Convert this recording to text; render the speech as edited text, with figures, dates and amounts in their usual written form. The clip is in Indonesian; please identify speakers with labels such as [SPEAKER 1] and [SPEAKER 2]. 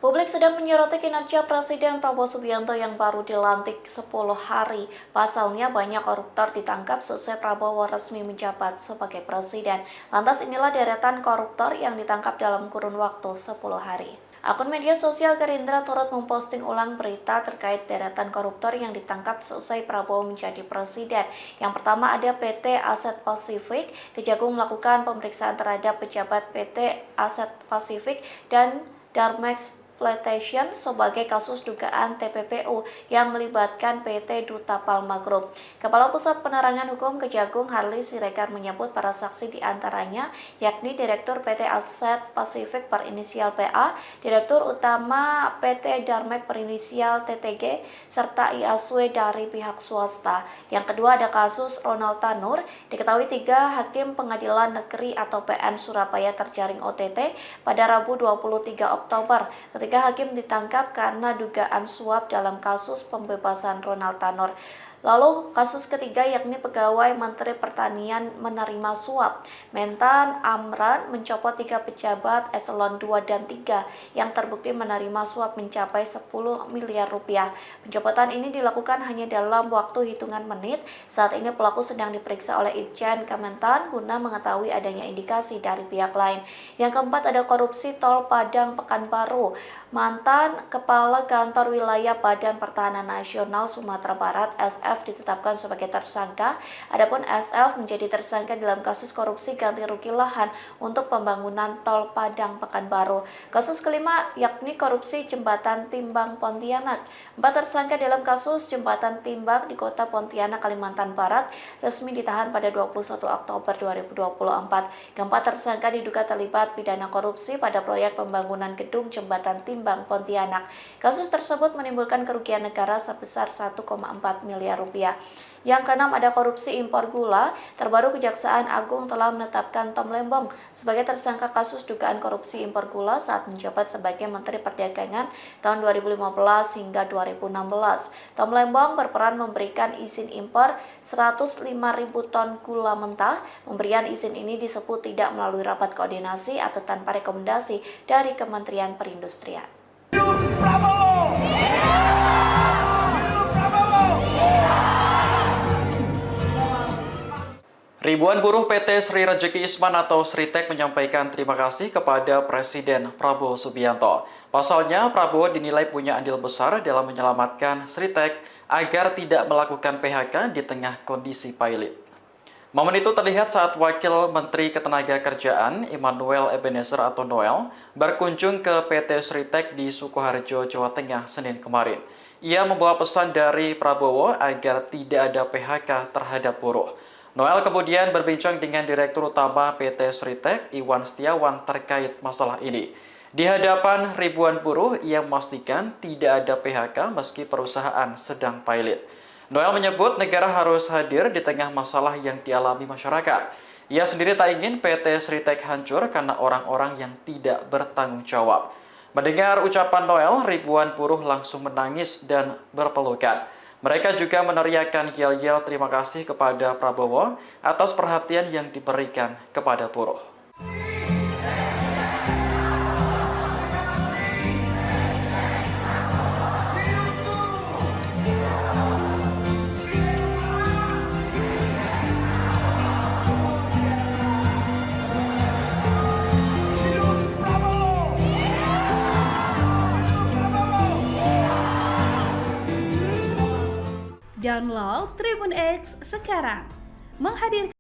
[SPEAKER 1] Publik sedang menyoroti kinerja Presiden Prabowo Subianto yang baru dilantik 10 hari. Pasalnya banyak koruptor ditangkap seusai Prabowo resmi menjabat sebagai presiden. Lantas inilah deretan koruptor yang ditangkap dalam kurun waktu 10 hari. Akun media sosial Gerindra turut memposting ulang berita terkait deretan koruptor yang ditangkap seusai Prabowo menjadi presiden. Yang pertama ada PT Aset Pasifik. Kejagung melakukan pemeriksaan terhadap pejabat PT Aset Pasifik dan Darmex Plantation sebagai kasus dugaan TPPU yang melibatkan PT Duta Palma Group. Kepala Pusat Penerangan Hukum Kejagung Harli Siregar menyebut para saksi diantaranya yakni Direktur PT Aset Pasifik berinisial PA, Direktur Utama PT Darmex berinisial TTG, serta IASW dari pihak swasta. Yang kedua ada kasus Ronald Tanur. Diketahui 3 hakim pengadilan negeri atau PN Surabaya terjaring OTT pada Rabu 23 Oktober. Ketika hakim ditangkap karena dugaan suap dalam kasus pembebasan Ronald Tanur. Lalu kasus ketiga yakni pegawai Menteri Pertanian menerima suap. Mentan Amran mencopot 3 pejabat eselon 2 dan 3 yang terbukti menerima suap mencapai 10 miliar rupiah. Pencopotan ini dilakukan hanya dalam waktu hitungan menit. Saat ini pelaku sedang diperiksa oleh Itjen Kementan guna mengetahui adanya indikasi dari pihak lain. Yang keempat ada korupsi tol Padang Pekanbaru. Mantan Kepala Kantor Wilayah Badan Pertahanan Nasional Sumatera Barat SF ditetapkan sebagai tersangka. Adapun SF menjadi tersangka dalam kasus korupsi ganti rugi lahan untuk pembangunan tol Padang Pekanbaru. Kasus kelima yakni korupsi jembatan timbang Pontianak. 4 tersangka dalam kasus jembatan timbang di kota Pontianak, Kalimantan Barat resmi ditahan pada 21 Oktober 2024. Keempat tersangka diduga terlibat pidana korupsi pada proyek pembangunan gedung jembatan timbang Pontianak. Kasus tersebut menimbulkan kerugian negara sebesar 1,4 miliar rupiah. Yang keenam ada korupsi impor gula. Terbaru Kejaksaan Agung telah menetapkan Tom Lembong sebagai tersangka kasus dugaan korupsi impor gula saat menjabat sebagai Menteri Perdagangan tahun 2015 hingga 2016. Tom Lembong berperan memberikan izin impor 105.000 ton gula mentah. Pemberian izin ini disebut tidak melalui rapat koordinasi atau tanpa rekomendasi dari Kementerian Perindustrian.
[SPEAKER 2] Ribuan buruh PT Sri Rejeki Isman atau Sritek menyampaikan terima kasih kepada Presiden Prabowo Subianto. Pasalnya, Prabowo dinilai punya andil besar dalam menyelamatkan Sritek agar tidak melakukan PHK di tengah kondisi pailit. Momen itu terlihat saat Wakil Menteri Ketenagakerjaan Immanuel Ebenezer atau Noel berkunjung ke PT Sritek di Sukoharjo, Jawa Tengah, Senin kemarin. Ia membawa pesan dari Prabowo agar tidak ada PHK terhadap buruh. Noel kemudian berbincang dengan Direktur Utama PT Sritek, Iwan Setiawan, terkait masalah ini. Di hadapan ribuan buruh, ia memastikan tidak ada PHK meski perusahaan sedang pailit. Noel menyebut negara harus hadir di tengah masalah yang dialami masyarakat. Ia sendiri tak ingin PT Sritek hancur karena orang-orang yang tidak bertanggung jawab. Mendengar ucapan Noel, ribuan buruh langsung menangis dan berpelukan. Mereka juga meneriakkan yel-yel terima kasih kepada Prabowo atas perhatian yang diberikan kepada buruh.
[SPEAKER 3] Download Tribun X sekarang, menghadirkan